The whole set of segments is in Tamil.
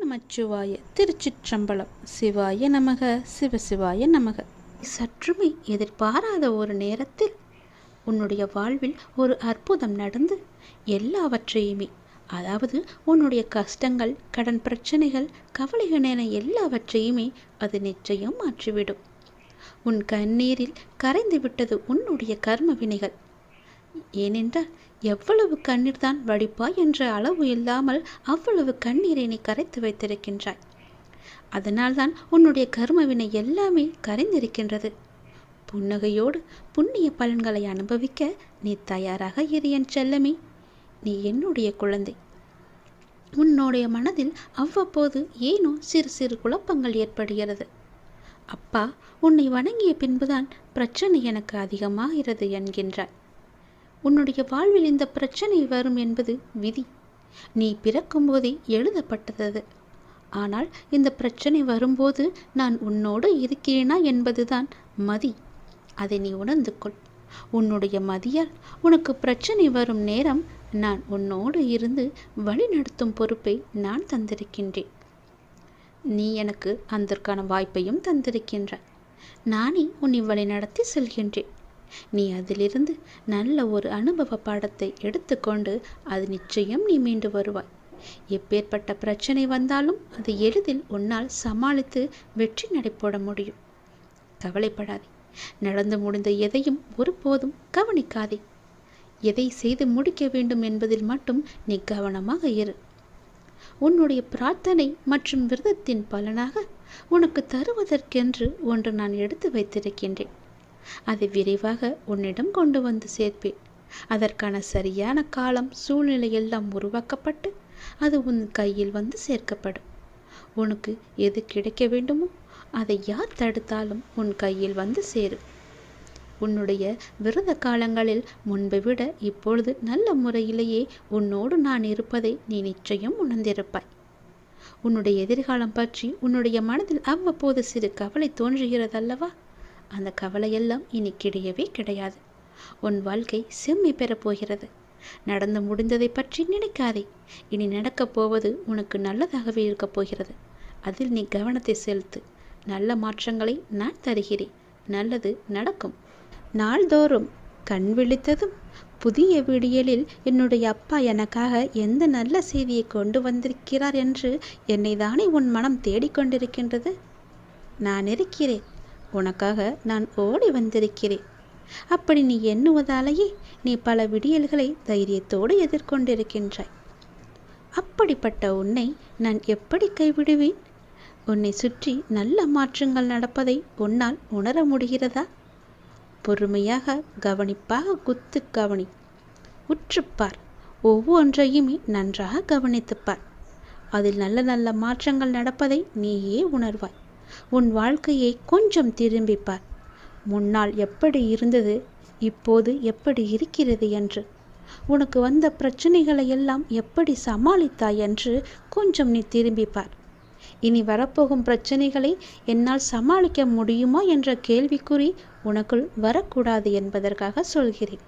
நமச்சிவாய. திருச்சிற்றம்பலம். சிவாய நமக. சிவசிவாய நமக. சற்றுமே எதிர்பாராத ஒரு நேரத்தில் உன்னுடைய வாழ்வில் ஒரு அற்புதம் நடந்து எல்லாவற்றையுமே, அதாவது உன்னுடைய கஷ்டங்கள், கடன் பிரச்சனைகள், கவலைகள் என எல்லாவற்றையுமே அது நிச்சயம் மாற்றிவிடும். உன் கண்ணீரில் கரைந்து விட்டது உன்னுடைய கர்ம வினைகள். ஏனென்றால் எவ்வளவு கண்ணீர் தான் வடிப்பாய் என்ற அளவு இல்லாமல் அவ்வளவு கண்ணீரை நீ கரைத்து வைத்திருக்கின்றாய். அதனால்தான் உன்னுடைய கர்மவினை எல்லாமே கரைந்திருக்கின்றது. புன்னகையோடு புண்ணிய பலன்களை அனுபவிக்க நீ தயாராக இரு என் செல்லமே. நீ என்னுடைய குழந்தை. உன்னுடைய மனதில் அவ்வப்போது ஏனோ சிறு சிறு குழப்பங்கள் ஏற்படுகிறது. அப்பா உன்னை வணங்கிய பின்புதான் பிரச்சனை எனக்கு அதிகமாகிறது என்கின்றாய். உன்னுடைய வாழ்வில் இந்த பிரச்சனை வரும் என்பது விதி. நீ பிறக்கும் போதே எழுதப்பட்டது. ஆனால் இந்த பிரச்சனை வரும்போது நான் உன்னோடு இருக்கிறேனா என்பதுதான் மதி. அதை நீ உணர்ந்து கொள். உன்னுடைய மதியால் உனக்கு பிரச்சனை வரும் நேரம் நான் உன்னோடு இருந்து வழிநடத்தும் பொறுப்பை நான் தந்திருக்கின்றேன். நீ எனக்கு அதற்கான வாய்ப்பையும் தந்திருக்கின்றாய். நானே உன்னை வழிநடத்தி செல்கின்றேன். நீ அதிலிருந்து நல்ல ஒரு அனுபவ பாடத்தை எடுத்துக்கொண்டு அது நிச்சயம் நீ மீண்டு வருவாய். எப்பேற்பட்ட பிரச்சனை வந்தாலும் அது எளிதில் உன்னால் சமாளித்து வெற்றி நடைபோட முடியும். கவலைப்படாதே. நடந்து முடிந்த எதையும் ஒருபோதும் கவனிக்காதே. எதை செய்து முடிக்க வேண்டும் என்பதில் மட்டும் நீ கவனமாக இரு. உன்னுடைய பிரார்த்தனை மற்றும் விரதத்தின் பலனாக உனக்கு தருவதற்கென்று ஒன்று நான் எடுத்து வைத்திருக்கின்றேன். அதை விரைவாக உன்னிடம் கொண்டு வந்து சேர்ப்பேன். அதற்கான சரியான காலம், சூழ்நிலை எல்லாம் உருவாக்கப்பட்டு அது உன் கையில் வந்து சேர்க்கப்படும். உனக்கு எது கிடைக்க வேண்டுமோ அதை யார் தடுத்தாலும் உன் கையில் வந்து சேரும். உன்னுடைய விரத காலங்களில் முன்பை விட இப்பொழுது நல்ல முறையிலேயே உன்னோடு நான் இருப்பதை நீ நிச்சயம் உணர்ந்திருப்பாய். உன்னுடைய எதிர்காலம் பற்றி உன்னுடைய மனதில் அவ்வப்போது சிறு கவலை தோன்றுகிறதல்லவா? அந்த கவலையெல்லாம் இனி கிடையவே கிடையாது. உன் வாழ்க்கை செம்மை பெறப் போகிறது. நடந்து முடிந்ததை பற்றி நினைக்காதே. இனி நடக்கப் போவது உனக்கு நல்லதாகவே இருக்கப் போகிறது. அதில் நீ கவனத்தை செலுத்து. நல்ல மாற்றங்களை நான் தருகிறேன். நல்லது நடக்கும். நாள்தோறும் கண் விழித்ததும் புதிய விடியலில் என்னுடைய அப்பா எனக்காக எந்த நல்ல செய்தியை கொண்டு வந்திருக்கிறார் என்று என்னை தானே உன் மனம் தேடிக்கொண்டிருக்கின்றது. நான் இருக்கிறேன். உனக்காக நான் ஓடி வந்திருக்கிறேன். அப்படி நீ எண்ணுவதாலேயே நீ பல விடியல்களை தைரியத்தோடு எதிர்கொண்டிருக்கின்றாய். அப்படிப்பட்ட உன்னை நான் எப்படி கைவிடுவேன்? உன்னை சுற்றி நல்ல மாற்றங்கள் நடப்பதை உன்னால் உணர முடிகிறதா? பொறுமையாக கவனிப்பாக குத்து கவனி. உற்றுப்பார். ஒவ்வொன்றையுமே நன்றாக கவனித்துப்பார். அதில் நல்ல நல்ல மாற்றங்கள் நடப்பதை நீயே உணர்வாய். உன் வாழ்க்கையை கொஞ்சம் திரும்பிப்பார். முன்னால் எப்படி இருந்தது, இப்போது எப்படி இருக்கிறது என்று, உனக்கு வந்த பிரச்சனைகளை எல்லாம் எப்படி சமாளித்தாய் என்று கொஞ்சம் நீ திரும்பிப்பார். இனி வரப்போகும் பிரச்சனைகளை என்னால் சமாளிக்க முடியுமா என்ற கேள்விக்குறி உனக்குள் வரக்கூடாது என்பதற்காக சொல்கிறேன்.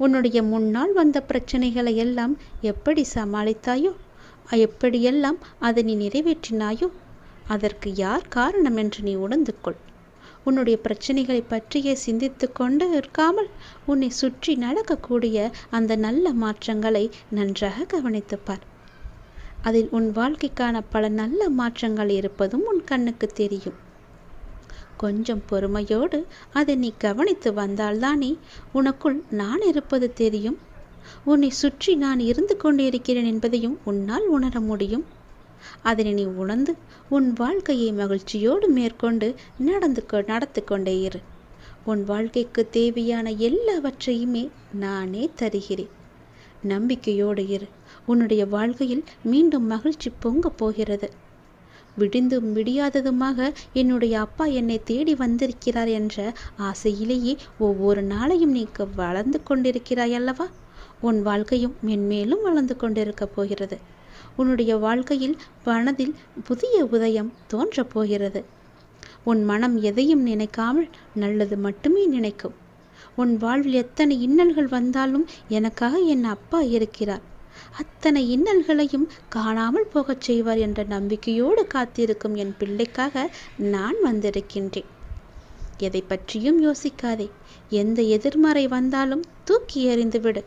உன்னுடைய முன்னால் வந்த பிரச்சனைகளை எல்லாம் எப்படி சமாளித்தாயோ, எப்படியெல்லாம் அதை நீ நிறைவேற்றினாயோ அதற்கு யார் காரணம் என்று நீ உணர்ந்து கொள். உன்னுடைய பிரச்சனைகளை பற்றியே சிந்தித்து கொண்டு இருக்காமல் உன்னை சுற்றி நடக்கக்கூடிய அந்த நல்ல மாற்றங்களை நன்றாக கவனித்துப்பார். அதில் உன் வாழ்க்கைக்கான பல நல்ல மாற்றங்கள் இருப்பதும் உன் கண்ணுக்கு தெரியும். கொஞ்சம் பொறுமையோடு அதை நீ கவனித்து வந்தால்தானே உனக்குள் நான் இருப்பது தெரியும். உன்னை சுற்றி நான் இருந்து கொண்டிருக்கிறேன் என்பதையும் உன்னால் உணர முடியும். அதனை நீ உணர்ந்து உன் வாழ்க்கையை மகிழ்ச்சியோடு மேற்கொண்டு நடத்து கொண்டே இரு. உன் வாழ்க்கைக்கு தேவையான எல்லாவற்றையுமே நானே தருகிறேன். நம்பிக்கையோடு இரு. உன்னுடைய வாழ்க்கையில் மீண்டும் மகிழ்ச்சி பொங்க போகிறது. விடிந்தும் விடியாததுமாக என்னுடைய அப்பா என்னை தேடி வந்திருக்கிறார் என்ற ஆசையிலேயே ஒவ்வொரு நாளையும் நீ வளர்ந்து கொண்டிருக்கிறாய் அல்லவா? உன் வாழ்க்கையும் மென்மேலும் வளர்ந்து கொண்டிருக்க போகிறது. உன்னுடைய வாழ்க்கையில் மனதில் புதிய உதயம் தோன்றப் போகிறது. உன் மனம் எதையும் நினைக்காமல் நல்லது மட்டுமே நினைக்கும். உன் வாழ்வில் எத்தனை இன்னல்கள் வந்தாலும் எனக்காக என் அப்பா இருக்கிறார். அத்தனை இன்னல்களையும் காணாமல் போகச் செய்வார் என்ற நம்பிக்கையோடு காத்திருக்கும் என் பிள்ளைக்காக நான் வந்திருக்கின்றேன். எதை பற்றியும் யோசிக்காதே. எந்த எதிர்மறை வந்தாலும் தூக்கி எறிந்துவிடு.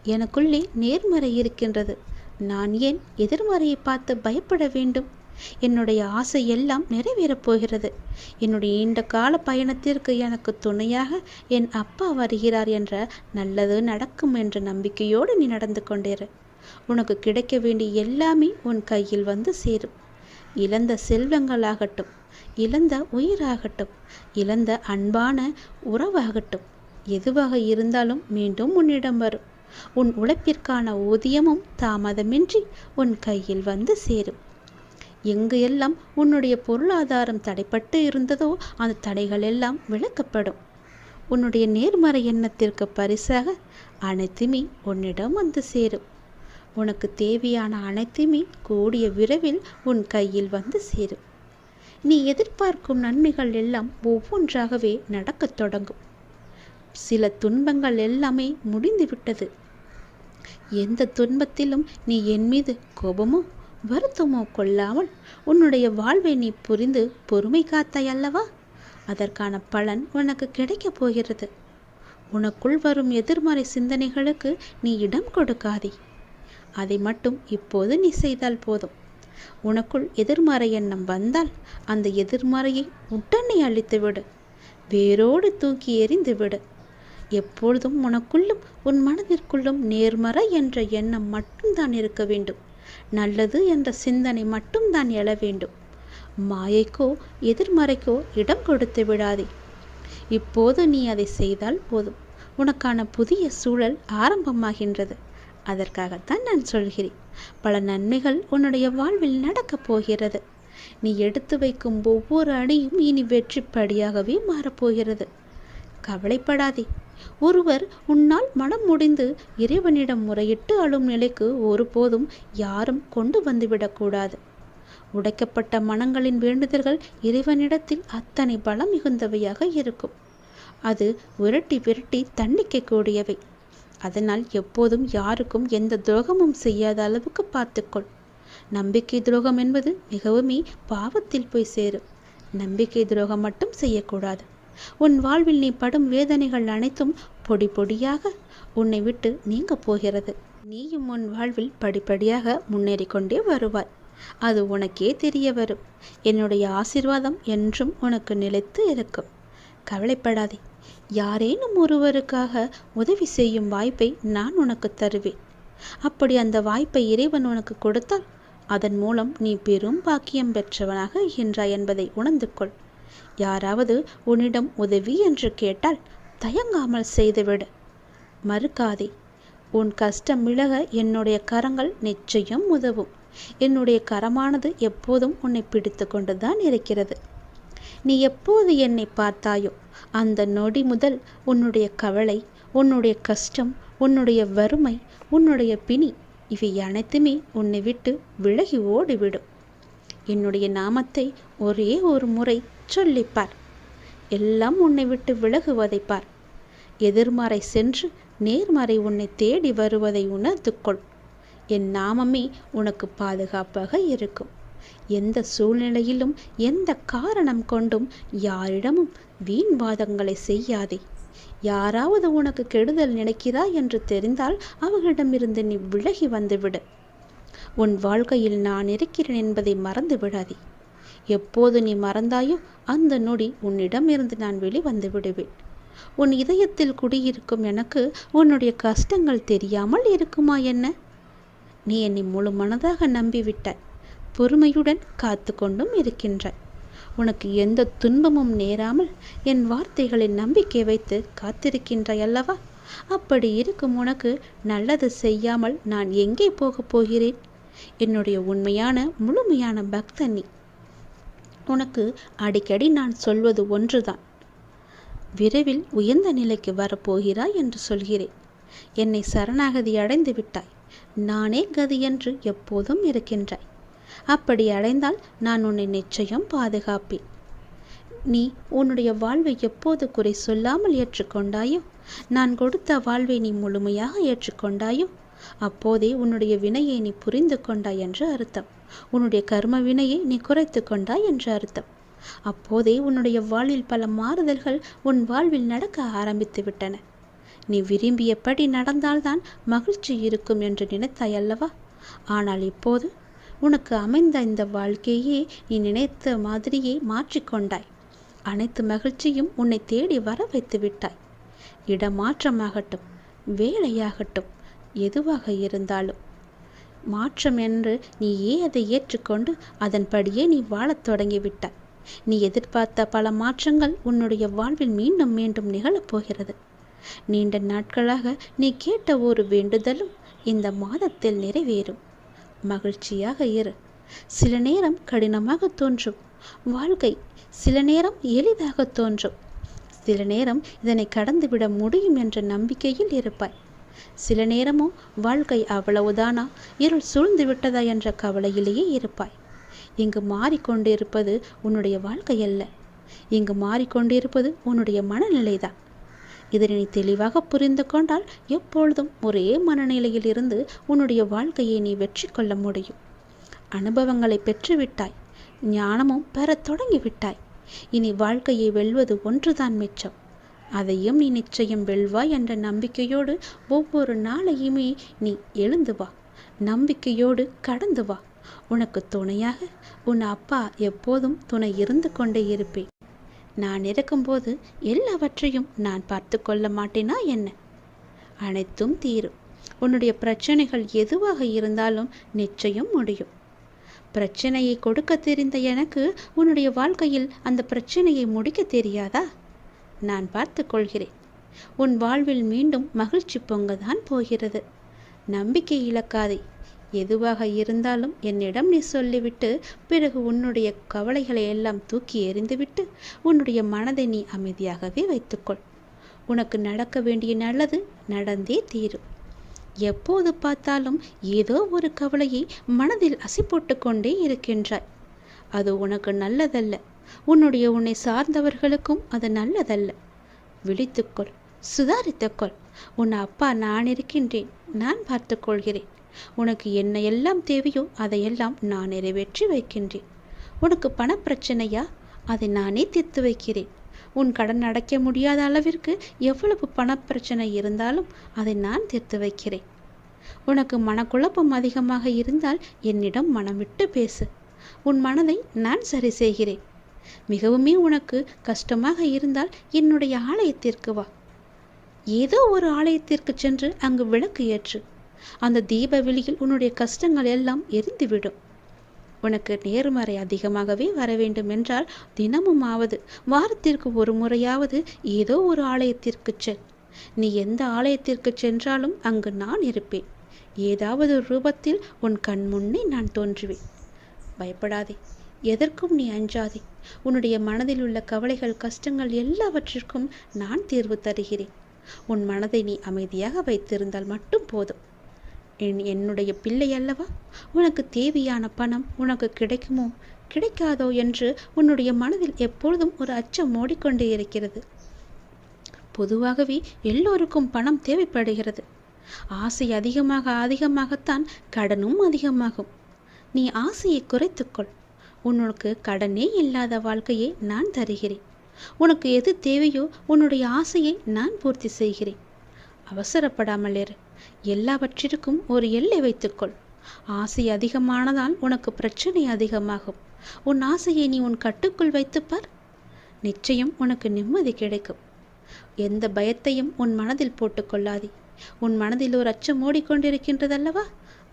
எனக்குள்ளே நேர்மறை இருக்கின்றது. நான் ஏன் எதிர்மறையை பார்த்து பயப்பட வேண்டும்? என்னுடைய ஆசை எல்லாம் நிறைவேறப் போகிறது. என்னுடைய நீண்ட கால பயணத்திற்கு எனக்கு துணையாக என் அப்பா வருகிறார் என்ற நல்லது நடக்கும் என்ற நம்பிக்கையோடு நீ நடந்து கொண்டிரு. உனக்கு கிடைக்க வேண்டிய எல்லாமே உன் கையில் வந்து சேரும். இழந்த செல்வங்களாகட்டும், இழந்த உயிராகட்டும், இழந்த அன்பான உறவாகட்டும், எதுவாக இருந்தாலும் மீண்டும் உன்னிடம் வரும். உன் உழைப்பிற்கான ஊதியமும் தாமதமின்றி உன் கையில் வந்து சேரும். எங்கு எல்லாம் உன்னுடைய பொருளாதாரம் தடைப்பட்டு இருந்ததோ அந்த தடைகள் எல்லாம் விலக்கப்படும். உன்னுடைய நேர்மறை எண்ணத்திற்கு பரிசாக அனைத்துமே உன்னிடம் வந்து சேரும். உனக்கு தேவையான அனைத்துமே கூடிய விரைவில் உன் கையில் வந்து சேரும். நீ எதிர்பார்க்கும் நன்மைகள் எல்லாம் ஒவ்வொன்றாகவே நடக்கத் தொடங்கும். சில துன்பங்கள் எல்லாமே முடிந்துவிட்டது. எந்த துன்பத்திலும் நீ என் மீது கோபமோ வருத்தமோ கொள்ளாமல் உன்னுடைய வாழ்வை நீ புரிந்து பொறுமை காத்தாய் அல்லவா? அதற்கான பலன் உனக்கு கிடைக்கப் போகிறது. உனக்குள் வரும் எதிர்மறை சிந்தனைகளுக்கு நீ இடம் கொடுக்காதே. அதை மட்டும் இப்போது நீ செய்தால் போதும். உனக்குள் எதிர்மறை எண்ணம் வந்தால் அந்த எதிர்மறையை உடனே அழித்துவிடு. வேரோடு தூக்கி எறிந்து விடு. எப்பொழுதும் உனக்குள்ளும் உன் மனதிற்குள்ளும் நேர்மறை என்ற எண்ணம் மட்டும்தான் இருக்க வேண்டும். நல்லது என்ற சிந்தனை மட்டும்தான் எழ வேண்டும். மாயைக்கோ எதிர்மறைக்கோ இடம் கொடுத்து விடாதே. இப்போது நீ அதை செய்தால் போதும். உனக்கான புதிய சூழல் ஆரம்பமாகின்றது. அதற்காகத்தான் நான் சொல்கிறேன். பல நன்மைகள் உன்னுடைய வாழ்வில் நடக்கப் போகிறது. நீ எடுத்து வைக்கும் ஒவ்வொரு அடியும் இனி வெற்றிப்படியாகவே மாறப்போகிறது. கவலைப்படாதே. ஒருவர் உன்னால் மனம் முடிந்து இறைவனிடம் முறையிட்டு அழும் நிலைக்கு ஒருபோதும் யாரும் கொண்டு வந்துவிடக்கூடாது. உடைக்கப்பட்ட மனங்களின் வேண்டுதல்கள் இறைவனிடத்தில் அத்தனை பலம் மிகுந்தவையாக இருக்கும். அது விரட்டி விரட்டி தண்டிக்கக்கூடியவை. அதனால் எப்போதும் யாருக்கும் எந்த துரோகமும் செய்யாத அளவுக்கு பார்த்துக்கொள். நம்பிக்கை துரோகம் என்பது மிகவுமே பாவத்தில் போய் சேரும். நம்பிக்கை துரோகம் மட்டும் செய்யக்கூடாது. உன் வாழ்வில் நீ படும் வேதனைகள் அனைத்தும் பொடி பொடியாக உன்னை விட்டு நீங்க போகிறது. நீயும் உன் வாழ்வில் படிப்படியாக முன்னேறி கொண்டே வருவாய். அது உனக்கே தெரிய வரும். என்னுடைய ஆசீர்வாதம் என்றும் உனக்கு நிலைத்து இருக்கும். கவலைப்படாதே. யாரேனும் ஒருவருக்காக உதவி செய்யும் வாய்ப்பை நான் உனக்கு தருவேன். அப்படி அந்த வாய்ப்பை இறைவன் உனக்கு கொடுத்தால் அதன் மூலம் நீ பெரும் பாக்கியம் பெற்றவனாக இருக்கின்றாய் என்பதை உணர்ந்து கொள். யாராவது உன்னிடம் உதவி என்று கேட்டால் தயங்காமல் செய்துவிடு. மறுக்காதே. உன் கஷ்டம் விலக என்னுடைய கரங்கள் நிச்சயம் உதவும். என்னுடைய கரமானது எப்போதும் உன்னை பிடித்து கொண்டுதான் இருக்கிறது. நீ எப்போது என்னை பார்த்தாயோ அந்த நொடி முதல் உன்னுடைய கவலை, உன்னுடைய கஷ்டம், உன்னுடைய வறுமை, உன்னுடைய பிணி இவை அனைத்துமே உன்னை விட்டு விலகி ஓடிவிடும். என்னுடைய நாமத்தை ஒரே ஒரு முறை சொல்லிப்பார். எல்லாம் உன்னை விட்டு விலகுவதை பார். எதிர்மறை சென்று நேர்மறை உன்னை தேடி வருவதை உணர்ந்து கொள். என் நாமமே உனக்கு பாதுகாப்பாக இருக்கும். எந்த சூழ்நிலையிலும் எந்த காரணம் கொண்டும் யாரிடமும் வீண் வாதங்களை செய்யாதே. யாராவது உனக்கு கெடுதல் நினைக்கிறாய் என்று தெரிந்தால் அவர்களிடமிருந்து நீ விலகி வந்துவிடு. உன் வாழ்க்கையில் நான் இருக்கிறேன் என்பதை மறந்து விடாதே. எப்போது நீ மறந்தாயோ அந்த நொடி உன்னிடமிருந்து நான் வெளிவந்து விடுவேன். உன் இதயத்தில் குடியிருக்கும் எனக்கு உன்னுடைய கஷ்டங்கள் தெரியாமல் இருக்குமா என்ன? நீ என்னை முழு மனதாக நம்பிவிட்டாய். பொறுமையுடன் காத்து கொண்டும் இருக்கின்றாய். உனக்கு எந்த துன்பமும் நேராமல் என் வார்த்தைகளில் நம்பிக்கை வைத்து காத்திருக்கின்றாய் அல்லவா? அப்படி இருக்கும் உனக்கு நல்லது செய்யாமல் நான் எங்கே போகப் போகிறேன்? என்னுடைய உண்மையான முழுமையான பக்தன் நீ. உனக்கு அடிக்கடி நான் சொல்வது ஒன்றுதான். விரைவில் உயர்ந்த நிலைக்கு வரப்போகிறாய் என்று சொல்கிறேன். என்னை சரணாகதி அடைந்து விட்டாய். நானே கதி என்று எப்போதும் இருக்கின்றாய். அப்படி அடைந்தால் நான் உன்னை நிச்சயம் பாதுகாப்பேன். நீ உன்னுடைய வாழ்வை எப்போது குறை சொல்லாமல் ஏற்றுக்கொண்டாயோ, நான் கொடுத்த வாழ்வை நீ முழுமையாக ஏற்றுக்கொண்டாயோ, அப்போதே உன்னுடைய வினையை நீ புரிந்து கொண்டாய் என்று அர்த்தம். உன்னுடைய கர்ம வினையை நீ குறைத்து கொண்டாய் என்று அர்த்தம். அப்போதே உன்னுடைய வாழ்வில் பல மாறுதல்கள் உன் வாழ்வில் நடக்க ஆரம்பித்து விட்டன. நீ விரும்பியபடி நடந்தால்தான் மகிழ்ச்சி இருக்கும் என்று நினைத்தாய் அல்லவா? ஆனால் இப்போது உனக்கு அமைந்த இந்த வாழ்க்கையே நீ நினைத்த மாதிரியே மாற்றிக்கொண்டாய். அனைத்து மகிழ்ச்சியும் உன்னை தேடி வர வைத்து விட்டாய். இடமாற்றமாகட்டும், வேலையாகட்டும், எதுவாக இருந்தாலும் மாற்றம் என்று நீயே அதை ஏற்றுக்கொண்டு அதன்படியே நீ வாழத் தொடங்கிவிட்டாய். நீ எதிர்பார்த்த பல மாற்றங்கள் உன்னுடைய வாழ்வில் மீண்டும் மீண்டும் நிகழப்போகிறது. நீண்ட நாட்களாக நீ கேட்ட ஒரு வேண்டுதலும் இந்த மாதத்தில் நிறைவேறும். மகிழ்ச்சியாக இரு. சில நேரம் கடினமாக தோன்றும் வாழ்க்கை, சில நேரம் எளிதாக தோன்றும். சில நேரம் இதனை கடந்துவிட முடியும் என்ற நம்பிக்கையில் இருப்பாய். சில நேரமோ வாழ்க்கை அவ்வளவுதானா, இருள் சூழ்ந்து விட்டதா என்ற கவலையிலேயே இருப்பாய். இங்கு மாறிக்கொண்டிருப்பது உன்னுடைய வாழ்க்கை அல்ல. இங்கு மாறிக்கொண்டிருப்பது உன்னுடைய மனநிலைதான். இதனை நீ தெளிவாக புரிந்து கொண்டால் எப்பொழுதும் ஒரே மனநிலையில் இருந்து உன்னுடைய வாழ்க்கையை நீ வெற்றி கொள்ள முடியும். அனுபவங்களை பெற்றுவிட்டாய், ஞானமும் பெறத் தொடங்கிவிட்டாய். இனி வாழ்க்கையை வெல்வது ஒன்றுதான் மிச்சம். அதையும் நீ நிச்சயம் வெல்வாய் என்ற நம்பிக்கையோடு ஒவ்வொரு நாளையுமே நீ எழுந்து வா. நம்பிக்கையோடு கடந்து வா. உனக்கு துணையாக உன் அப்பா எப்போதும் துணை இருந்து கொண்டே இருப்பேன். நான் இருக்கும்போது எல்லாவற்றையும் நான் பார்த்து கொள்ள மாட்டேனா என்ன? அனைத்தும் தீரும். உன்னுடைய பிரச்சனைகள் எதுவாக இருந்தாலும் நிச்சயம் முடியும். பிரச்சனையை கொடுக்க தெரிந்த எனக்கு உன்னுடைய வாழ்க்கையில் அந்த பிரச்சனையை முடிக்க தெரியாதா? நான் பார்த்து கொள்கிறேன். உன் வாழ்வில் மீண்டும் மகிழ்ச்சி பொங்கதான் போகிறது. நம்பிக்கை இழக்காதே. எதுவாக இருந்தாலும் என்னிடம் நீ சொல்லிவிட்டு பிறகு உன்னுடைய கவலைகளை எல்லாம் தூக்கி எறிந்துவிட்டு உன்னுடைய மனதை நீ அமைதியாகவே வைத்துக்கொள். உனக்கு நடக்க வேண்டிய நல்லது நடந்தே தீரும். எப்போது பார்த்தாலும் ஏதோ ஒரு கவலையை மனதில் அசி போட்டு கொண்டே இருக்கின்றாய். அது உனக்கு நல்லதல்ல. உன்னை சார்ந்தவர்களுக்கும் அது நல்லதல்ல. விழித்துக்கொள், சுதாரித்துக்கொள். உன் அப்பா நான் இருக்கின்றேன். நான் பார்த்து கொள்கிறேன். உனக்கு என்ன எல்லாம் தேவையோ அதையெல்லாம் நான் நிறைவேற்றி வைக்கின்றேன். உனக்கு பணப்பிரச்சனையா? அதை நானே தீர்த்து வைக்கிறேன். உன் கடன் அடைக்க முடியாத அளவிற்கு எவ்வளவு பணப்பிரச்சனை இருந்தாலும் அதை நான் தீர்த்து வைக்கிறேன். உனக்கு மனக்குழப்பம் அதிகமாக இருந்தால் என்னிடம் மனம் விட்டு பேசு. உன் மனதை நான் சரி செய்கிறேன். மிகவுமே உனக்கு கஷ்டமாக இருந்தால் என்னுடைய ஆலயத்திற்கு வா. ஏதோ ஒரு ஆலயத்திற்கு சென்று அங்கு விளக்கு ஏற்று. அந்த தீப வெளியில் உன்னுடைய கஷ்டங்கள் எல்லாம் எரிந்துவிடும். உனக்கு நேர்மறை அதிகமாகவே வர வேண்டும் என்றால் தினமும் ஆவது வாரத்திற்கு ஒரு முறையாவது ஏதோ ஒரு ஆலயத்திற்கு செல். நீ எந்த ஆலயத்திற்கு சென்றாலும் அங்கு நான் இருப்பேன். ஏதாவது ரூபத்தில் உன் கண் முன்னே நான் தோன்றுவேன். பயப்படாதே, எதற்கும் நீ அஞ்சாதே. உன்னுடைய மனதில் உள்ள கவலைகள், கஷ்டங்கள் எல்லாவற்றிற்கும் நான் தீர்வு தருகிறேன். உன் மனதை நீ அமைதியாக வைத்திருந்தால் மட்டும் போதும். என்னுடைய பிள்ளை அல்லவா? உனக்கு தேவையான பணம் உனக்கு கிடைக்குமோ கிடைக்காதோ என்று உன்னுடைய மனதில் எப்பொழுதும் ஒரு அச்சம் ஓடிக்கொண்டே இருக்கிறது. பொதுவாகவே எல்லோருக்கும் பணம் தேவைப்படுகிறது. ஆசை அதிகமாகத்தான் கடனும் அதிகமாகும். நீ ஆசையை குறைத்துக்கொள். உனக்கு கடனே இல்லாத வாழ்க்கையை நான் தருகிறேன். உனக்கு எது தேவையோ உன்னுடைய ஆசையை நான் பூர்த்தி செய்கிறேன். அவசரப்படாமல் இரு. எல்லாவற்றிற்கும் ஒரு எல்லை வைத்துக்கொள். ஆசை அதிகமானதால் உனக்கு பிரச்சனை அதிகமாகும். உன் ஆசையை நீ உன் கட்டுக்குள் வைத்துப்பார். நிச்சயம் உனக்கு நிம்மதி கிடைக்கும். எந்த பயத்தையும் உன் மனதில் போட்டுக்கொள்ளாதே. உன் மனதில் ஒரு அச்சம் ஓடிக்கொண்டிருக்கின்றதல்லவா?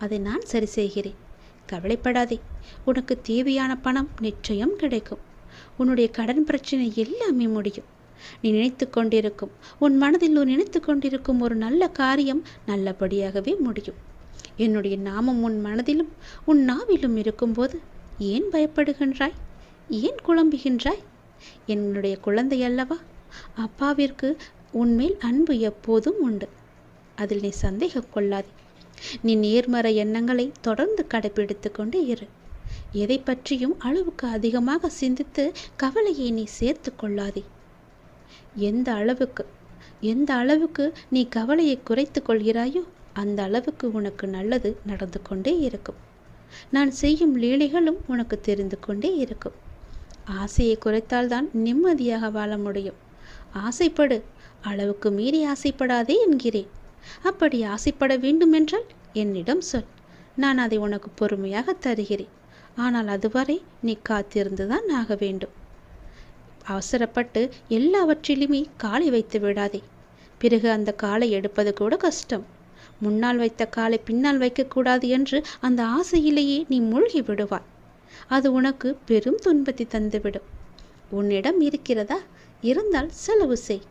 அதை நான் சரி செய்கிறேன். கவலைப்படாதே. உனக்கு தேவையான பணம் நிச்சயம் கிடைக்கும். உன்னுடைய கடன் பிரச்சனை எல்லாமே முடியும். நீ நினைத்து கொண்டிருக்கும் உன் மனதில் நினைத்து கொண்டிருக்கும் ஒரு நல்ல காரியம் நல்லபடியாகவே முடியும். என்னுடைய நாமம் உன் மனதிலும் உன் நாவிலும் இருக்கும்போது ஏன் பயப்படுகின்றாய்? ஏன் குழம்புகின்றாய்? என்னுடைய குழந்தை அல்லவா? அப்பாவிற்கு உன்மேல் அன்பு எப்போதும் உண்டு. அதில் நீ சந்தேகம் கொள்ளாதே. நீ நேர்மறை எண்ணங்களை தொடர்ந்து கடைபிடித்து கொண்டே இரு. எதை பற்றியும் அளவுக்கு அதிகமாக சிந்தித்து கவலையை நீ சேர்த்து கொள்ளாதே. எந்த அளவுக்கு நீ கவலையை குறைத்து கொள்கிறாயோ அந்த அளவுக்கு உனக்கு நல்லது நடந்து கொண்டே இருக்கும். நான் செய்யும் லீலைகளும் உனக்கு தெரிந்து கொண்டே இருக்கும். ஆசையை குறைத்தால்தான் நிம்மதியாக வாழ முடியும். ஆசைப்படு, அளவுக்கு மீறி ஆசைப்படாதே என்கிறேன். அப்படி ஆசைப்பட வேண்டுமென்றால் என்னிடம் சொல், நான் அதை உனக்கு பொறுமையாக தருகிறேன். ஆனால் அதுவரை நீ காத்திருந்துதான் ஆக வேண்டும். அவசரப்பட்டு எல்லாவற்றிலுமே காலை வைத்து விடாதே. பிறகு அந்த காலை எடுப்பது கூட கஷ்டம். முன்னால் வைத்த காலை பின்னால் வைக்கக்கூடாது என்று அந்த ஆசையிலேயே நீ மூழ்கி விடுவாய். அது உனக்கு பெரும் துன்பத்தை தந்துவிடும். உன்னிடம் இருக்கிறதா? இருந்தால் செலவு செய்.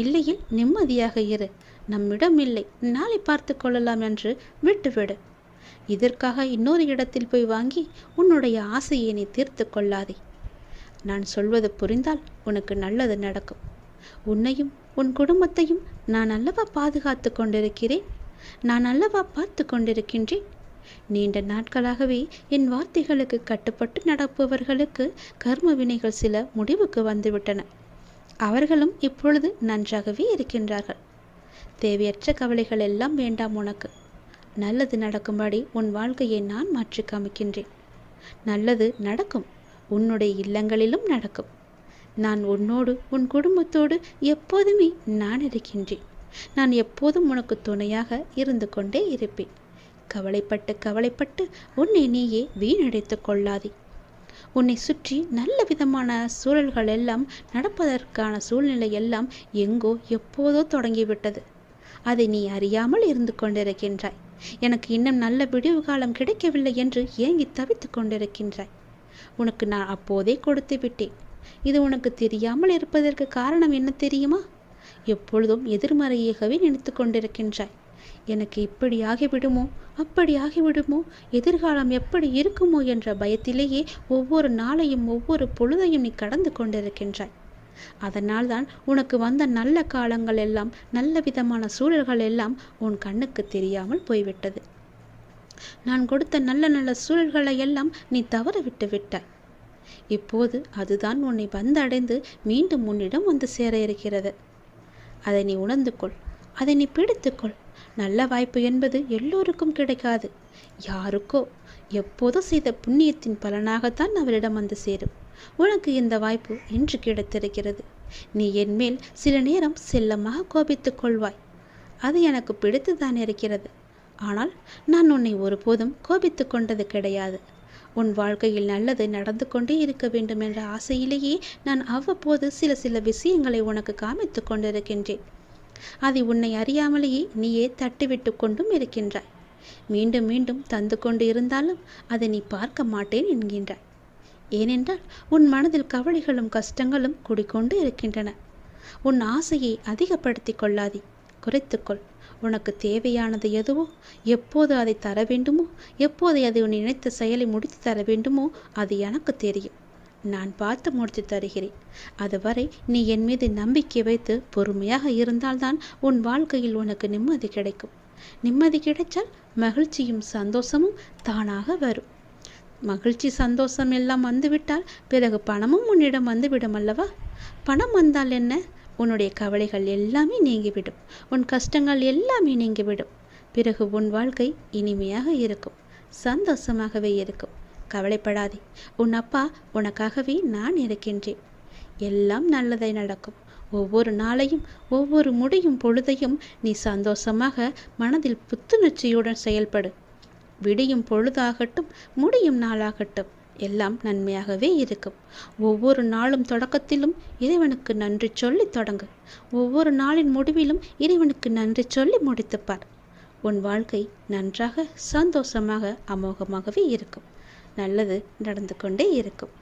இல்லையில் நிம்மதியாக இரு. நம்மிடம் இல்லை, நாளை பார்த்து கொள்ளலாம் என்று விட்டுவிடு. இதற்காக இன்னொரு இடத்தில் போய் வாங்கி உன்னுடைய ஆசையை நீ தீர்த்து கொள்ளாதே. நான் சொல்வது புரிந்தால் உனக்கு நல்லது நடக்கும். உன்னையும் உன் குடும்பத்தையும் நான் அல்லவா பாதுகாத்து கொண்டிருக்கிறேன். நான் அல்லவா பார்த்து கொண்டிருக்கின்றேன். நீண்ட நாட்களாகவே என் வார்த்தைகளுக்கு கட்டுப்பட்டு நடப்பவர்களுக்கு கர்ம வினைகள் சில முடிவுக்கு வந்துவிட்டன. அவர்களும் இப்பொழுது நன்றாகவே இருக்கின்றார்கள். தேவையற்ற கவலைகள் எல்லாம் வேண்டாம் உனக்கு. நல்லது நடக்கும்படி உன் வாழ்க்கையை நான் மாற்றி காமிக்கின்றேன். நல்லது நடக்கும். உன்னுடைய இல்லங்களிலும் நடக்கும். நான் உன்னோடு உன் குடும்பத்தோடு எப்போதுமே நான் இருக்கின்றேன். நான் எப்போதும் உனக்கு துணையாக இருந்து கொண்டே இருப்பேன். கவலைப்பட்டு கவலைப்பட்டு உன்னை நீயே வீணடைத்து கொள்ளாதே. உன்னை சுற்றி நல்ல விதமான சூழல்கள் எல்லாம் நடப்பதற்கான சூழ்நிலை எல்லாம் எங்கோ எப்போதோ தொடங்கிவிட்டது. அதை நீ அறியாமல் இருந்து கொண்டிருக்கின்றாய். எனக்கு இன்னும் நல்ல விடிவு காலம் கிடைக்கவில்லை என்று ஏங்கி தவித்து கொண்டிருக்கின்றாய். உனக்கு நான் அப்போதே கொடுத்து விட்டேன். இது உனக்கு தெரியாமல் இருப்பதற்கு காரணம் என்ன தெரியுமா? எப்பொழுதும் எதிர்மறையாகவே நினைத்து கொண்டிருக்கின்றாய். எனக்கு இப்படி ஆகிவிடுமோ, அப்படி ஆகிவிடுமோ, எதிர்காலம் எப்படி இருக்குமோ என்ற பயத்திலேயே ஒவ்வொரு நாளையும் ஒவ்வொரு பொழுதையும் நீ கடந்து கொண்டிருக்கின்றாய். அதனால்தான் உனக்கு வந்த நல்ல காலங்கள் எல்லாம், நல்ல விதமான சூழல்கள் எல்லாம் உன் கண்ணுக்கு தெரியாமல் போய்விட்டது. நான் கொடுத்த நல்ல நல்ல சூழல்களை எல்லாம் நீ தவற விட்டு விட்டாய். இப்போது அதுதான் உன்னை வந்தடைந்து மீண்டும் உன்னிடம் வந்து சேர இருக்கிறது. அதை நீ உணர்ந்து கொள். அதை நீ பிடித்துக்கொள். நல்ல வாய்ப்பு என்பது எல்லோருக்கும் கிடைக்காது. யாருக்கோ எப்போதோ செய்த புண்ணியத்தின் பலனாகத்தான் அவரிடம் வந்து சேரும். உனக்கு இந்த வாய்ப்பு இன்று கிடைத்திருக்கிறது. நீ என் மேல் சில நேரம் செல்லமாக கோபித்துக் கொள்வாய். அது எனக்கு பிடித்துதான் இருக்கிறது. ஆனால் நான் உன்னை ஒருபோதும் கோபித்து கொண்டது கிடையாது. உன் வாழ்க்கையில் நல்லது நடந்து கொண்டே இருக்க வேண்டும் என்ற ஆசையிலேயே நான் அவ்வப்போது சில விஷயங்களை உனக்கு காமித்து கொண்டிருக்கின்றேன். அதை உன்னை அறியாமலேயே நீயே தட்டிவிட்டு கொண்டும் இருக்கின்றாய். மீண்டும் மீண்டும் தந்து கொண்டு இருந்தாலும் அதை நீ பார்க்க மாட்டேன் என்கின்றாய். ஏனென்றால் உன் மனதில் கவலைகளும் கஷ்டங்களும் குடிக்கொண்டு இருக்கின்றன. உன் ஆசையை அதிகப்படுத்தி கொள்ளாதே, குறைத்துக்கொள். உனக்கு தேவையானது எதுவோ, எப்போது அதை தர வேண்டுமோ, எப்போது அதை உன் நினைத்த செயலை முடித்து தர வேண்டுமோ அது எனக்கு தெரியும். நான் பார்த்து முடித்து தருகிறேன். அதுவரை நீ என் மீது நம்பிக்கை வைத்து பொறுமையாக இருந்தால்தான் உன் வாழ்க்கையில் உனக்கு நிம்மதி கிடைக்கும். நிம்மதி கிடைத்தால் மகிழ்ச்சியும் சந்தோஷமும் தானாக வரும். மகிழ்ச்சி சந்தோஷம் எல்லாம் வந்துவிட்டால் பிறகு பணமும் உன்னிடம் வந்துவிடும் அல்லவா? பணம் வந்தால் என்ன? உன்னுடைய கவலைகள் எல்லாமே நீங்கிவிடும். உன் கஷ்டங்கள் எல்லாமே நீங்கிவிடும். பிறகு உன் வாழ்க்கை இனிமையாக இருக்கும், சந்தோஷமாகவே இருக்கும். கவலைப்படாதே. உன் அப்பா உனக்காகவே நான் இருக்கின்றேன். எல்லாம் நல்லதை நடக்கும். ஒவ்வொரு நாளையும் ஒவ்வொரு முடியும் பொழுதையும் நீ சந்தோஷமாக மனதில் புத்துணர்ச்சியுடன் செயல்படு. விடியும் பொழுதாகட்டும், முடியும் நாளாகட்டும், எல்லாம் நன்மையாகவே இருக்கும். ஒவ்வொரு நாளும் தொடக்கத்திலும் இறைவனுக்கு நன்றி சொல்லி தொடங்கு. ஒவ்வொரு நாளின் முடிவிலும் இறைவனுக்கு நன்றி சொல்லி முடித்துப்பார். உன் வாழ்க்கை நன்றாக சந்தோஷமாக அமோகமாகவே இருக்கும். நல்லது நடந்து கொண்டே இருக்கும்.